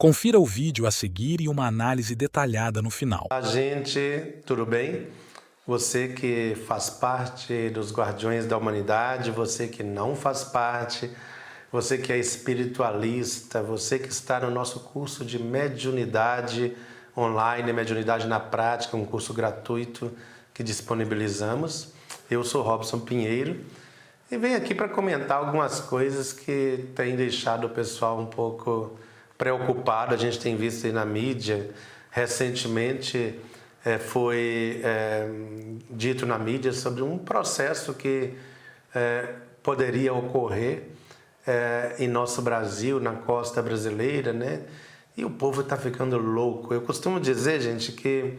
Confira o vídeo a seguir e uma análise detalhada no final. Olá, gente, tudo bem? Você que faz parte dos Guardiões da Humanidade, você que não faz parte, você que é espiritualista, você que está no nosso curso de mediunidade online, mediunidade na prática, um curso gratuito que disponibilizamos. Eu sou Robson Pinheiro e venho aqui para comentar algumas coisas que têm deixado o pessoal um pouco preocupado. A gente tem visto aí na mídia, recentemente foi dito na mídia sobre um processo que poderia ocorrer em nosso Brasil, na costa brasileira, né? E o povo está ficando louco. Eu costumo dizer, gente, que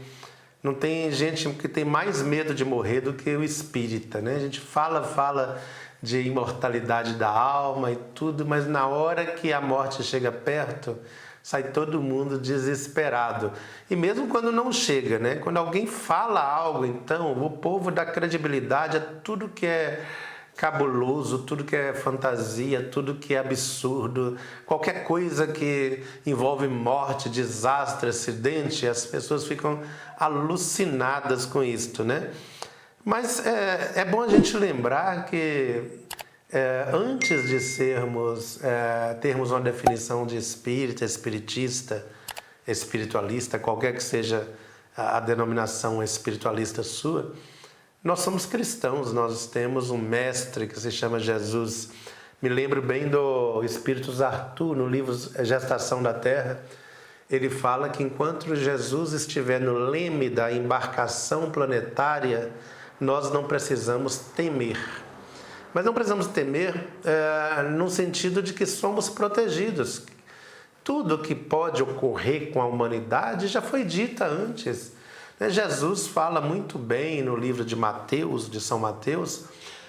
não tem gente que tem mais medo de morrer do que o espírita, né? A gente fala de imortalidade da alma e tudo, mas na hora que a morte chega perto, sai todo mundo desesperado. E mesmo quando não chega, né? Quando alguém fala algo, então, o povo dá credibilidade a tudo que é cabuloso, tudo que é fantasia, tudo que é absurdo, qualquer coisa que envolve morte, desastre, acidente, as pessoas ficam alucinadas com isto, né? Mas é bom a gente lembrar que antes de termos uma definição de espírita, espiritista, espiritualista, qualquer que seja a denominação espiritualista sua, nós somos cristãos, nós temos um mestre que se chama Jesus. Me lembro bem do Espírito Arthur, no livro Gestação da Terra. Ele fala que enquanto Jesus estiver no leme da embarcação planetária, nós não precisamos temer. Mas não precisamos temer no sentido de que somos protegidos. Tudo que pode ocorrer com a humanidade já foi dito antes. Jesus fala muito bem no livro de Mateus, de São Mateus,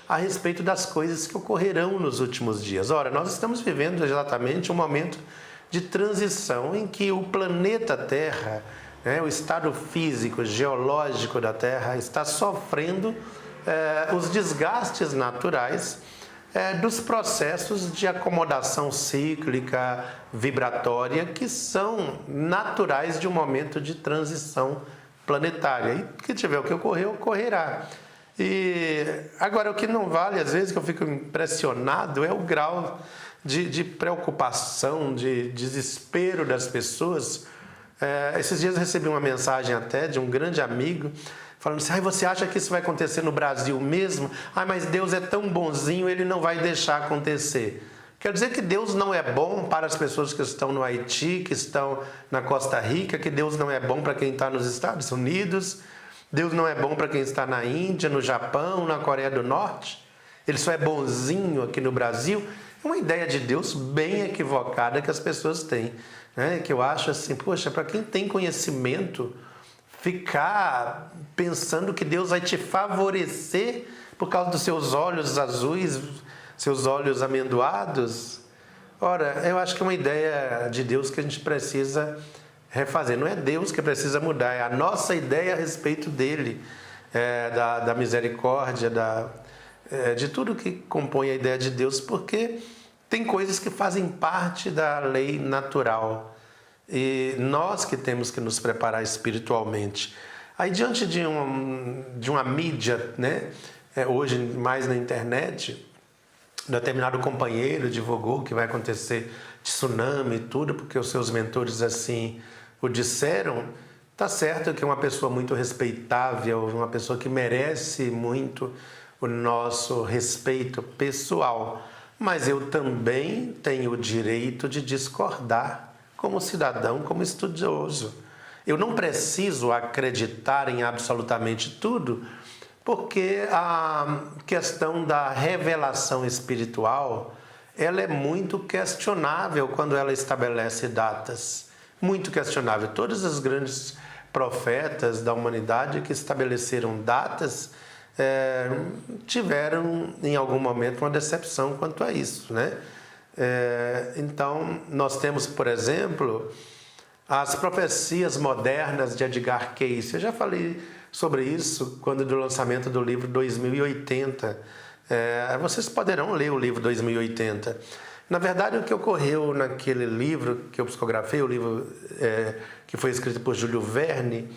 a respeito das coisas que ocorrerão nos últimos dias. Ora, nós estamos vivendo exatamente um momento de transição em que o planeta Terra, o estado físico, geológico da Terra, está sofrendo os desgastes naturais dos processos de acomodação cíclica, vibratória, que são naturais de um momento de transição planetária. E que tiver o que ocorrer, ocorrerá. E agora, o que não vale, às vezes, que eu fico impressionado, é o grau de preocupação, de desespero das pessoas. Esses dias eu recebi uma mensagem até de um grande amigo, falando assim: você acha que isso vai acontecer no Brasil mesmo? Mas Deus é tão bonzinho, Ele não vai deixar acontecer. Quer dizer que Deus não é bom para as pessoas que estão no Haiti, que estão na Costa Rica, que Deus não é bom para quem está nos Estados Unidos, Deus não é bom para quem está na Índia, no Japão, na Coreia do Norte? Ele só é bonzinho aqui no Brasil? É uma ideia de Deus bem equivocada que as pessoas têm, né? Que eu acho assim, poxa, para quem tem conhecimento, ficar pensando que Deus vai te favorecer por causa dos seus olhos azuis, seus olhos amendoados. Ora, eu acho que é uma ideia de Deus que a gente precisa refazer. Não é Deus que precisa mudar, é a nossa ideia a respeito dele, da misericórdia, de tudo que compõe a ideia de Deus, porque tem coisas que fazem parte da lei natural. E nós que temos que nos preparar espiritualmente. Aí, diante de uma mídia, né, hoje mais na internet, determinado companheiro divulgou que vai acontecer tsunami e tudo, porque os seus mentores assim o disseram. Tá certo que é uma pessoa muito respeitável, uma pessoa que merece muito o nosso respeito pessoal, mas eu também tenho o direito de discordar como cidadão, como estudioso. Eu não preciso acreditar em absolutamente tudo, porque a questão da revelação espiritual, ela é muito questionável quando ela estabelece datas. Muito questionável. Todos os grandes profetas da humanidade que estabeleceram datas tiveram em algum momento uma decepção quanto a isso, né? Então, nós temos, por exemplo, as profecias modernas de Edgar Cayce. Eu já falei sobre isso quando do lançamento do livro 2080. Vocês poderão ler o livro 2080. Na verdade, o que ocorreu naquele livro que eu psicografei, o livro que foi escrito por Júlio Verne,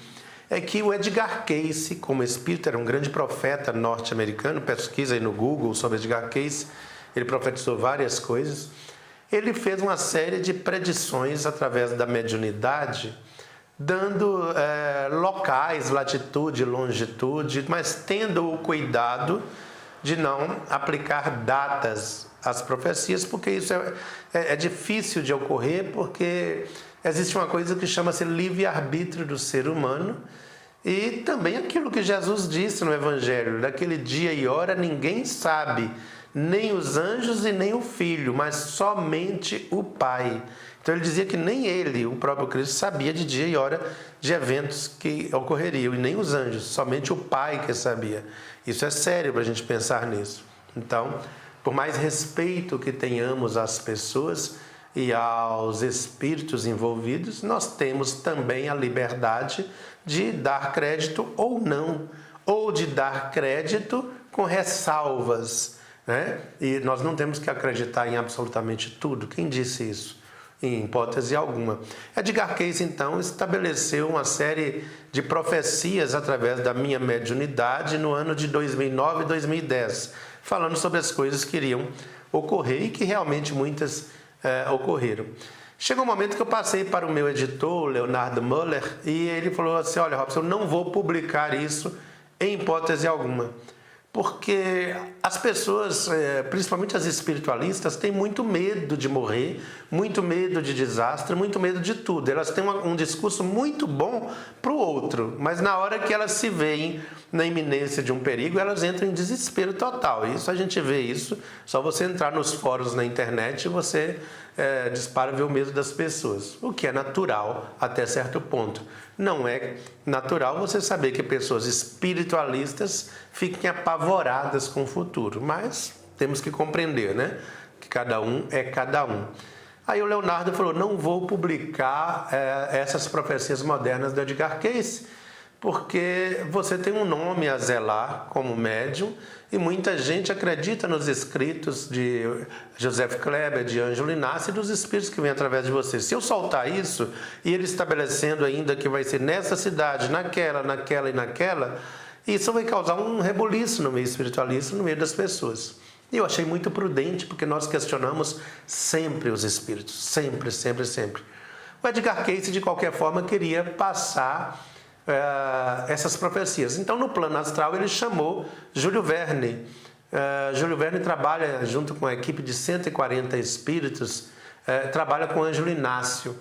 é que o Edgar Cayce, como espírito, era um grande profeta norte-americano. Pesquisa aí no Google sobre Edgar Cayce, ele profetizou várias coisas. Ele fez uma série de predições através da mediunidade, dando locais, latitude, longitude, mas tendo o cuidado de não aplicar datas às profecias, porque isso é difícil de ocorrer, porque existe uma coisa que chama-se livre-arbítrio do ser humano, e também aquilo que Jesus disse no Evangelho: daquele dia e hora ninguém sabe, nem os anjos e nem o Filho, mas somente o Pai. Então ele dizia que nem ele, o próprio Cristo, sabia de dia e hora de eventos que ocorreriam, e nem os anjos, somente o Pai que sabia. Isso é sério para a gente pensar nisso. Então, por mais respeito que tenhamos às pessoas e aos espíritos envolvidos, nós temos também a liberdade de dar crédito ou não, ou de dar crédito com ressalvas, né? E nós não temos que acreditar em absolutamente tudo. Quem disse isso? Em hipótese alguma. Edgar Cayce, então, estabeleceu uma série de profecias através da minha mediunidade no ano de 2009 e 2010, falando sobre as coisas que iriam ocorrer e que realmente muitas ocorreram. Chegou um momento que eu passei para o meu editor, Leonardo Muller, e ele falou assim: olha, Robson, eu não vou publicar isso em hipótese alguma, porque as pessoas, principalmente as espiritualistas, têm muito medo de morrer, muito medo de desastre, muito medo de tudo. Elas têm um discurso muito bom para o outro, mas na hora que elas se veem na iminência de um perigo, elas entram em desespero total. Isso a gente vê isso, só você entrar nos fóruns na internet e você dispara ver o medo das pessoas, o que é natural até certo ponto. Não é natural você saber que pessoas espiritualistas fiquem apavoradas com o futuro, mas temos que compreender, né? Que cada um é cada um. Aí o Leonardo falou: não vou publicar essas profecias modernas do Edgar Cayce, porque você tem um nome a zelar como médium, e muita gente acredita nos escritos de Joseph Kleber, de Ângelo Inácio e dos espíritos que vêm através de você. Se eu soltar isso, e ele estabelecendo ainda que vai ser nessa cidade, naquela e naquela, isso vai causar um rebuliço no meio espiritualista, no meio das pessoas. E eu achei muito prudente, porque nós questionamos sempre os espíritos, sempre, sempre, sempre. O Edgar Cayce, de qualquer forma, queria passar essas profecias. Então, no plano astral, ele chamou Júlio Verne. Júlio Verne trabalha junto com a equipe de 140 espíritos, trabalha com Ângelo Inácio,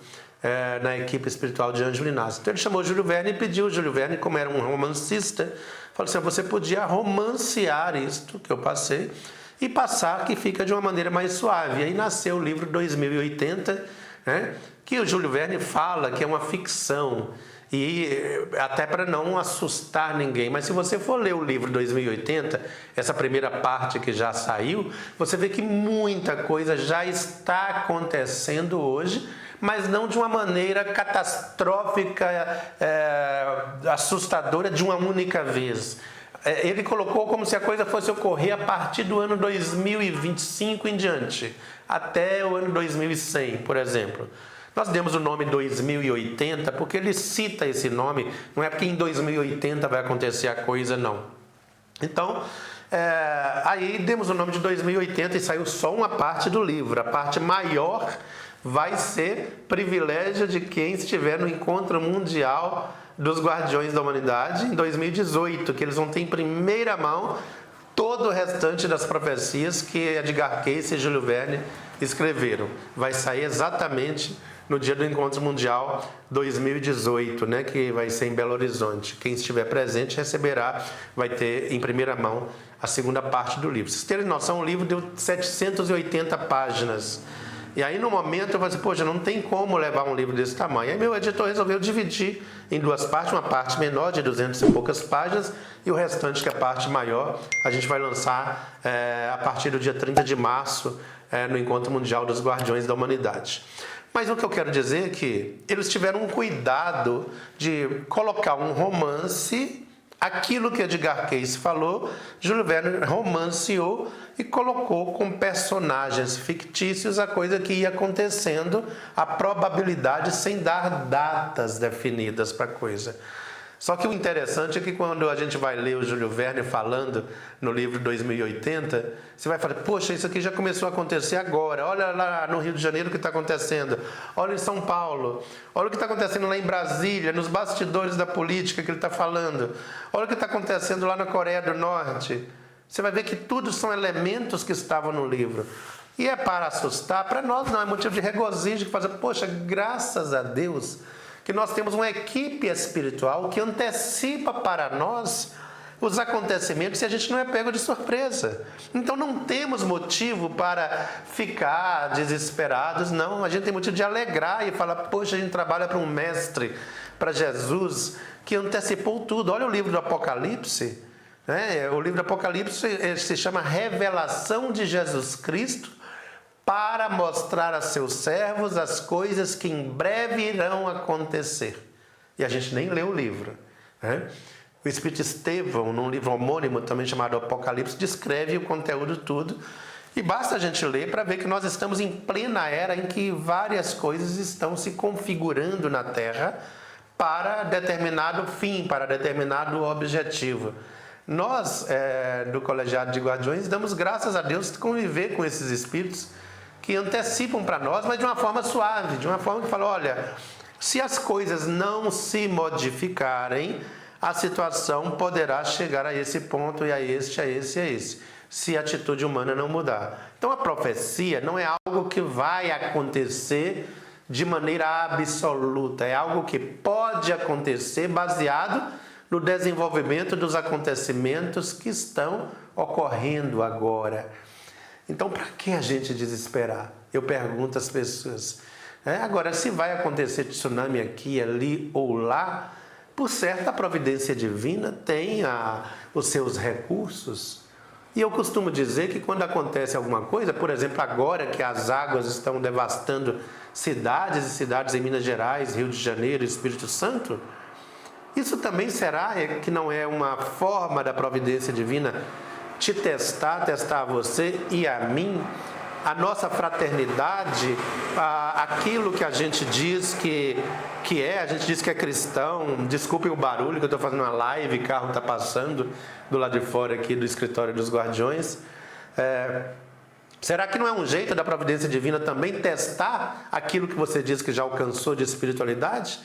na equipe espiritual de Ângelo Inácio. Então, ele chamou Júlio Verne e pediu. Júlio Verne, como era um romancista, falou assim: você podia romancear isto que eu passei e passar que fica de uma maneira mais suave. E aí nasceu o livro 2080, né, que o Júlio Verne fala que é uma ficção, e até para não assustar ninguém. Mas se você for ler o livro 2080, essa primeira parte que já saiu, você vê que muita coisa já está acontecendo hoje, mas não de uma maneira catastrófica, assustadora de uma única vez. Ele colocou como se a coisa fosse ocorrer a partir do ano 2025 em diante, até o ano 2100, por exemplo. Nós demos o nome 2080 porque ele cita esse nome, não é porque em 2080 vai acontecer a coisa, não. Então, aí demos o nome de 2080 e saiu só uma parte do livro. A parte maior vai ser privilégio de quem estiver no Encontro Mundial dos Guardiões da Humanidade em 2018, que eles vão ter em primeira mão todo o restante das profecias que Edgar Cayce e Júlio Verne escreveram. Vai sair exatamente no dia do Encontro Mundial 2018, né, que vai ser em Belo Horizonte. Quem estiver presente receberá, vai ter em primeira mão a segunda parte do livro. Vocês terem noção, o livro deu 780 páginas. E aí, no momento, eu falei assim: poxa, não tem como levar um livro desse tamanho. Aí meu editor resolveu dividir em duas partes, uma parte menor, de 200 e poucas páginas, e o restante, que é a parte maior, a gente vai lançar a partir do dia 30 de março, no Encontro Mundial dos Guardiões da Humanidade. Mas o que eu quero dizer é que eles tiveram um cuidado de colocar um romance Aquilo que Edgar Cayce falou, Júlio Verne romanceou e colocou com personagens fictícios a coisa que ia acontecendo, a probabilidade, sem dar datas definidas para a coisa. Só que o interessante é que quando a gente vai ler o Júlio Verne falando no livro 2080, você vai falar, poxa, isso aqui já começou a acontecer agora, olha lá no Rio de Janeiro o que está acontecendo, olha em São Paulo, olha o que está acontecendo lá em Brasília, nos bastidores da política que ele está falando, olha o que está acontecendo lá na Coreia do Norte. Você vai ver que tudo são elementos que estavam no livro. E é para assustar, para nós não, é motivo de regozijo, de fazer, poxa, graças a Deus que nós temos uma equipe espiritual que antecipa para nós os acontecimentos e a gente não é pego de surpresa. Então não temos motivo para ficar desesperados, não. A gente tem motivo de alegrar e falar, poxa, a gente trabalha para um mestre, para Jesus, que antecipou tudo. Olha o livro do Apocalipse, né? O livro do Apocalipse se chama Revelação de Jesus Cristo, para mostrar a seus servos as coisas que em breve irão acontecer. E a gente nem lê o livro, né? O Espírito Estevão, num livro homônimo também chamado Apocalipse, descreve o conteúdo tudo. E basta a gente ler para ver que nós estamos em plena era em que várias coisas estão se configurando na Terra para determinado fim, para determinado objetivo. Nós, do Colegiado de Guardiões, damos graças a Deus de conviver com esses espíritos que antecipam para nós, mas de uma forma suave, de uma forma que fala, olha, se as coisas não se modificarem, a situação poderá chegar a esse ponto, e a esse, a esse, a esse, se a atitude humana não mudar. Então a profecia não é algo que vai acontecer de maneira absoluta, é algo que pode acontecer baseado no desenvolvimento dos acontecimentos que estão ocorrendo agora. Então, para que a gente desesperar? Eu pergunto às pessoas. Agora, se vai acontecer tsunami aqui, ali ou lá, por certo, a providência divina tem os seus recursos. E eu costumo dizer que quando acontece alguma coisa, por exemplo, agora que as águas estão devastando cidades e cidades em Minas Gerais, Rio de Janeiro, Espírito Santo, isso também será que não é uma forma da providência divina te testar a você e a mim, a nossa fraternidade, aquilo que a gente diz que é, a gente diz que é cristão. Desculpem o barulho que eu estou fazendo uma live, carro está passando do lado de fora aqui do escritório dos Guardiões. Será que não é um jeito da providência divina também testar aquilo que você diz que já alcançou de espiritualidade?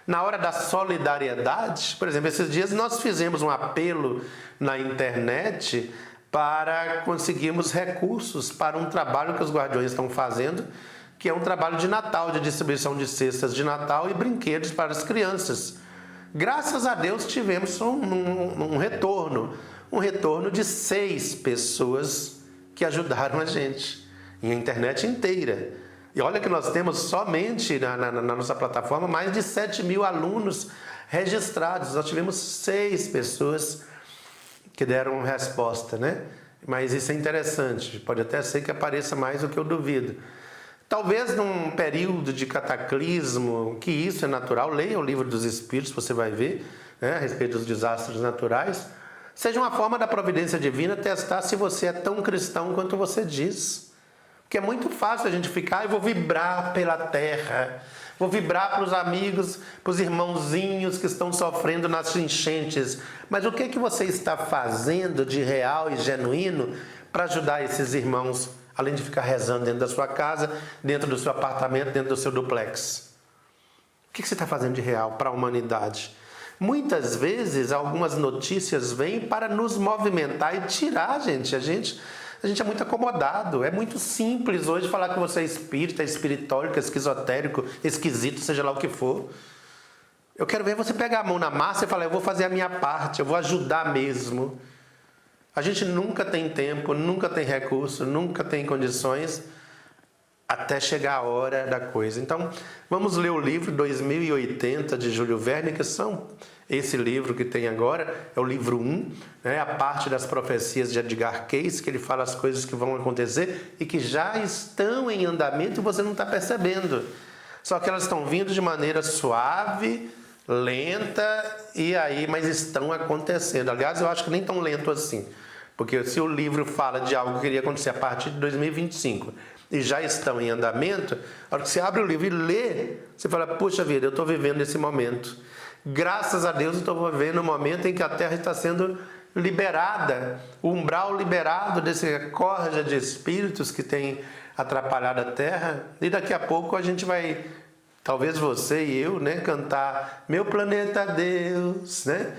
Na hora da solidariedade, por exemplo, esses dias nós fizemos um apelo na internet para conseguirmos recursos para um trabalho que os Guardiões estão fazendo, que é um trabalho de Natal, de distribuição de cestas de Natal e brinquedos para as crianças. Graças a Deus tivemos um retorno de 6 pessoas que ajudaram a gente, e a internet inteira. E olha que nós temos somente na nossa plataforma mais de 7.000 alunos registrados. Nós tivemos 6 pessoas que deram resposta, né? Mas isso é interessante. Pode até ser que apareça mais do que eu duvido. Talvez num período de cataclismo, que isso é natural, leia o livro dos Espíritos, você vai ver, né, a respeito dos desastres naturais, seja uma forma da providência divina testar se você é tão cristão quanto você diz. Porque é muito fácil a gente ficar, eu vou vibrar pela terra, vou vibrar para os amigos, para os irmãozinhos que estão sofrendo nas enchentes. Mas o que é que você está fazendo de real e genuíno para ajudar esses irmãos, além de ficar rezando dentro da sua casa, dentro do seu apartamento, dentro do seu duplex? O que você está fazendo de real para a humanidade? Muitas vezes, algumas notícias vêm para nos movimentar e tirar a gente. A gente é muito acomodado, é muito simples hoje falar que você é espírita, espiritólico, esquizotérico, esquisito, seja lá o que for. Eu quero ver você pegar a mão na massa e falar, eu vou fazer a minha parte, eu vou ajudar mesmo. A gente nunca tem tempo, nunca tem recurso, nunca tem condições, até chegar a hora da coisa. Então, vamos ler o livro 2080 de Júlio Verne, que são esse livro que tem agora, é o livro 1, né, a parte das profecias de Edgar Cayce, que ele fala as coisas que vão acontecer e que já estão em andamento e você não está percebendo. Só que elas estão vindo de maneira suave, lenta, mas estão acontecendo. Aliás, eu acho que nem tão lento assim. Porque se o livro fala de algo que iria acontecer a partir de 2025 e já estão em andamento, a hora que você abre o livro e lê, você fala, puxa vida, eu estou vivendo esse momento. Graças a Deus eu estou vivendo um momento em que a Terra está sendo liberada, o umbral liberado desse corja de espíritos que tem atrapalhado a Terra. E daqui a pouco a gente vai, talvez você e eu, né, cantar Meu Planeta Deus, né?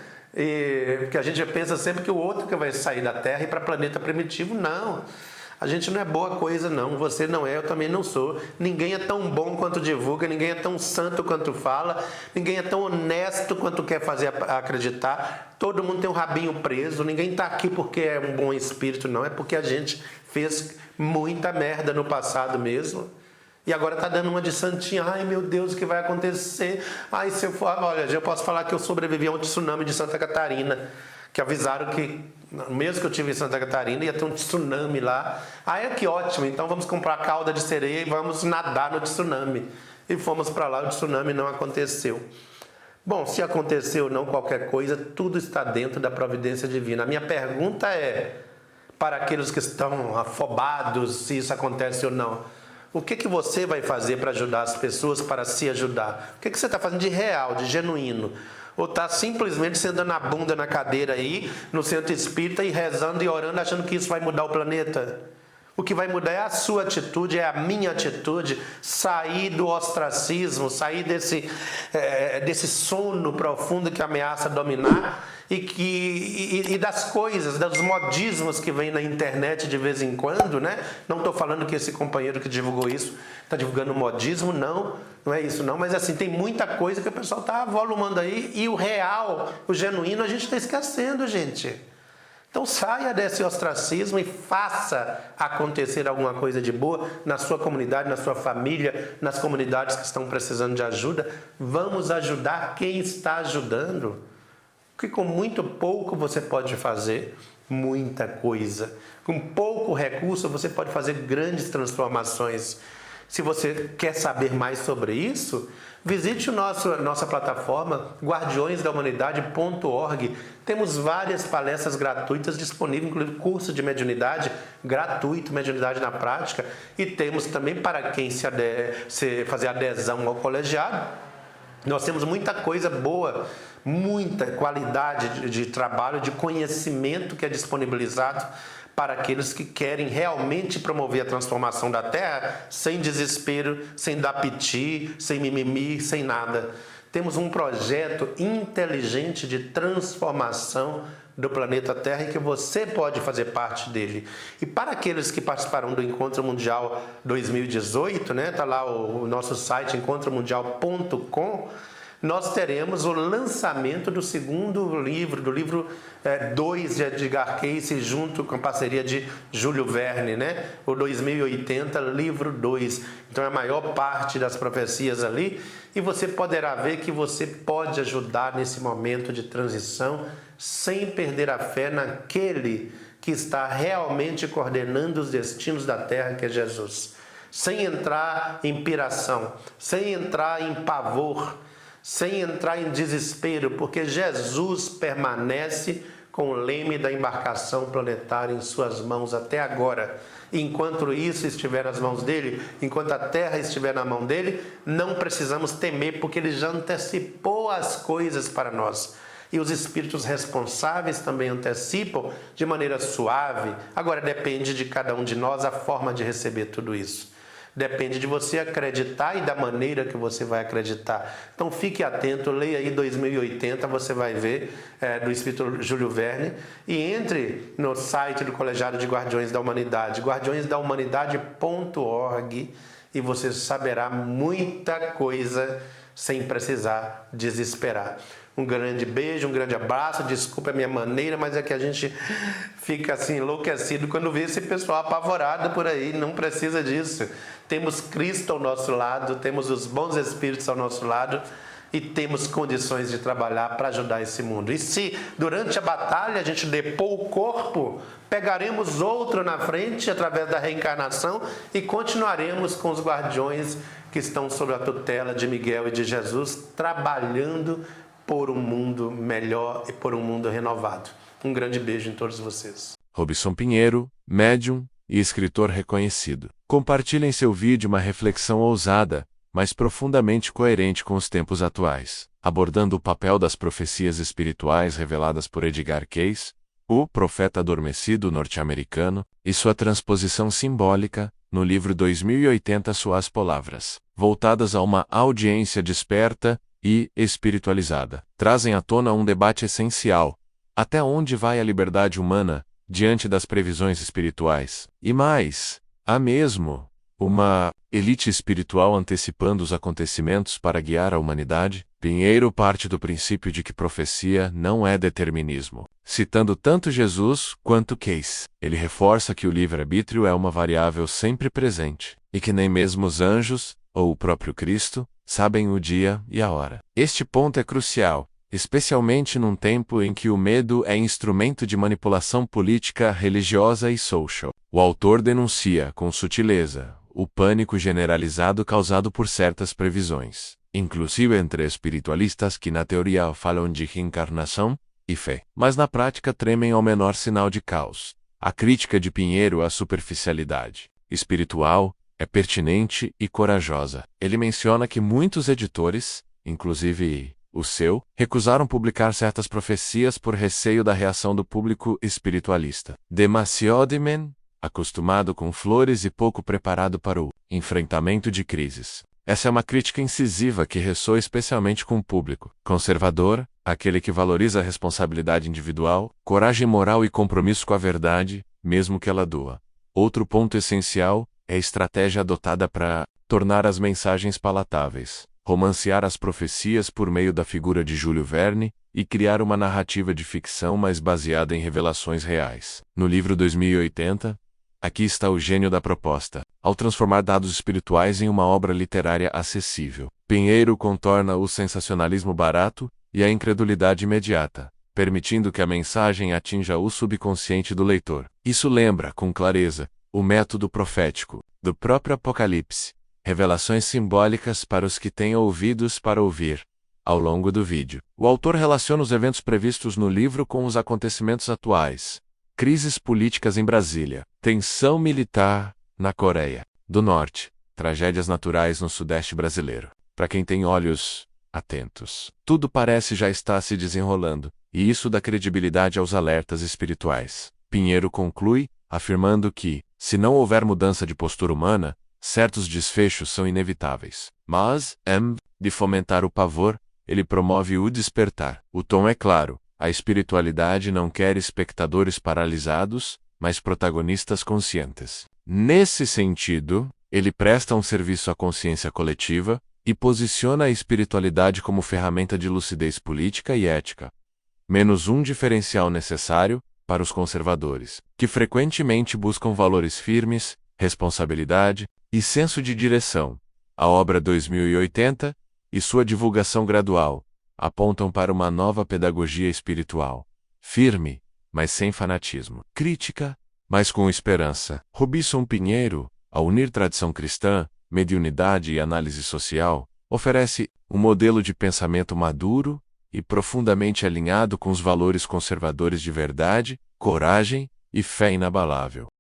Porque a gente pensa sempre que o outro que vai sair da Terra e ir para planeta primitivo. Não, a gente não é boa coisa não, você não é, eu também não sou. Ninguém é tão bom quanto divulga, ninguém é tão santo quanto fala, ninguém é tão honesto quanto quer fazer acreditar. Todo mundo tem um rabinho preso, ninguém está aqui porque é um bom espírito, não, é porque a gente fez muita merda no passado mesmo. E agora está dando uma de santinha. Ai, meu Deus, o que vai acontecer? Ai, se eu for... Olha, eu posso falar que eu sobrevivi a um tsunami de Santa Catarina, que avisaram que, mesmo que eu estive em Santa Catarina, ia ter um tsunami lá. Ai, que ótimo, então vamos comprar cauda de sereia e vamos nadar no tsunami. E fomos para lá, o tsunami não aconteceu. Bom, se aconteceu ou não qualquer coisa, tudo está dentro da providência divina. A minha pergunta é, para aqueles que estão afobados, se isso acontece ou não, o que você vai fazer para ajudar as pessoas, para se ajudar? O que você está fazendo de real, de genuíno? Ou está simplesmente sentando a bunda na cadeira aí, no centro espírita, e rezando e orando, achando que isso vai mudar o planeta? O que vai mudar é a sua atitude, é a minha atitude, sair do ostracismo, sair desse sono profundo que ameaça dominar e das coisas, dos modismos que vem na internet de vez em quando, né? Não estou falando que esse companheiro que divulgou isso está divulgando modismo, não é isso não, mas assim, tem muita coisa que o pessoal está volumando aí e o real, o genuíno, a gente está esquecendo, gente. Então saia desse ostracismo e faça acontecer alguma coisa de boa na sua comunidade, na sua família, nas comunidades que estão precisando de ajuda. Vamos ajudar quem está ajudando. Porque com muito pouco você pode fazer muita coisa. Com pouco recurso você pode fazer grandes transformações. Se você quer saber mais sobre isso, visite nossa plataforma guardiõesdahumanidade.org. Temos várias palestras gratuitas disponíveis, inclusive curso de mediunidade gratuito, mediunidade na prática. E temos também para quem se fazer adesão ao colegiado. Nós temos muita coisa boa, muita qualidade de trabalho, de conhecimento que é disponibilizado para aqueles que querem realmente promover a transformação da Terra sem desespero, sem dar piti, sem mimimi, sem nada. Temos um projeto inteligente de transformação do planeta Terra e que você pode fazer parte dele. E para aqueles que participaram do Encontro Mundial 2018, né, tá lá o nosso site encontromundial.com, nós teremos o lançamento do segundo livro, do livro 2 de Edgar Cayce, junto com a parceria de Júlio Verne, né? O 2080, livro 2. Então é a maior parte das profecias ali. E você poderá ver que você pode ajudar nesse momento de transição sem perder a fé naquele que está realmente coordenando os destinos da Terra, que é Jesus. Sem entrar em piração, sem entrar em pavor, sem entrar em desespero, porque Jesus permanece com o leme da embarcação planetária em suas mãos até agora. Enquanto isso estiver nas mãos dele, enquanto a terra estiver na mão dele, não precisamos temer, porque ele já antecipou as coisas para nós. E os espíritos responsáveis também antecipam de maneira suave. Agora depende de cada um de nós a forma de receber tudo isso. Depende de você acreditar e da maneira que você vai acreditar. Então fique atento, leia aí 2080, você vai ver, do Espírito Júlio Verne. E entre no site do Colegiado de Guardiões da Humanidade, guardiõesdahumanidade.org, e você saberá muita coisa sem precisar desesperar. Um grande beijo, um grande abraço. Desculpa a minha maneira, mas é que a gente fica assim enlouquecido quando vê esse pessoal apavorado por aí. Não precisa disso. Temos Cristo ao nosso lado, temos os bons espíritos ao nosso lado e temos condições de trabalhar para ajudar esse mundo. E se durante a batalha a gente depor o corpo, pegaremos outro na frente através da reencarnação e continuaremos com os guardiões que estão sob a tutela de Miguel e de Jesus, trabalhando por um mundo melhor e por um mundo renovado. Um grande beijo em todos vocês. Robson Pinheiro, médium e escritor reconhecido. Compartilhe em seu vídeo uma reflexão ousada, mas profundamente coerente com os tempos atuais, abordando o papel das profecias espirituais reveladas por Edgar Cayce, o profeta adormecido norte-americano, e sua transposição simbólica, no livro 2080 Suas Palavras, voltadas a uma audiência desperta e espiritualizada. Trazem à tona um debate essencial: até onde vai a liberdade humana diante das previsões espirituais? E mais, há mesmo uma elite espiritual antecipando os acontecimentos para guiar a humanidade? Pinheiro parte do princípio de que profecia não é determinismo. Citando tanto Jesus quanto Cayce, ele reforça que o livre-arbítrio é uma variável sempre presente, e que nem mesmo os anjos, ou o próprio Cristo, sabem o dia e a hora. Este ponto é crucial, especialmente num tempo em que o medo é instrumento de manipulação política, religiosa e social. O autor denuncia, com sutileza, o pânico generalizado causado por certas previsões, inclusive entre espiritualistas que na teoria falam de reencarnação e fé, mas na prática tremem ao menor sinal de caos. A crítica de Pinheiro à superficialidade espiritual é pertinente e corajosa. Ele menciona que muitos editores, inclusive o seu, recusaram publicar certas profecias por receio da reação do público espiritualista. Demasiadomente acostumado com flores e pouco preparado para o enfrentamento de crises. Essa é uma crítica incisiva que ressoa especialmente com o público conservador, aquele que valoriza a responsabilidade individual, coragem moral e compromisso com a verdade, mesmo que ela doa. Outro ponto essencial é a estratégia adotada para tornar as mensagens palatáveis, romancear as profecias por meio da figura de Júlio Verne e criar uma narrativa de ficção mais baseada em revelações reais. No livro 2080, aqui está o gênio da proposta. Ao transformar dados espirituais em uma obra literária acessível, Pinheiro contorna o sensacionalismo barato e a incredulidade imediata, permitindo que a mensagem atinja o subconsciente do leitor. Isso lembra, com clareza, o método profético do próprio Apocalipse, revelações simbólicas para os que têm ouvidos para ouvir. Ao longo do vídeo, o autor relaciona os eventos previstos no livro com os acontecimentos atuais. Crises políticas em Brasília, tensão militar na Coreia do Norte, tragédias naturais no Sudeste brasileiro. Para quem tem olhos atentos, tudo parece já estar se desenrolando, e isso dá credibilidade aos alertas espirituais. Pinheiro conclui, afirmando que, se não houver mudança de postura humana, certos desfechos são inevitáveis. Mas, de fomentar o pavor, ele promove o despertar. O tom é claro. A espiritualidade não quer espectadores paralisados, mas protagonistas conscientes. Nesse sentido, ele presta um serviço à consciência coletiva e posiciona a espiritualidade como ferramenta de lucidez política e ética. Menos um diferencial necessário para os conservadores, que frequentemente buscam valores firmes, responsabilidade e senso de direção. A obra 2080 e sua divulgação gradual apontam para uma nova pedagogia espiritual, firme, mas sem fanatismo, crítica, mas com esperança. Robson Pinheiro, ao unir tradição cristã, mediunidade e análise social, oferece um modelo de pensamento maduro e profundamente alinhado com os valores conservadores de verdade, coragem e fé inabalável.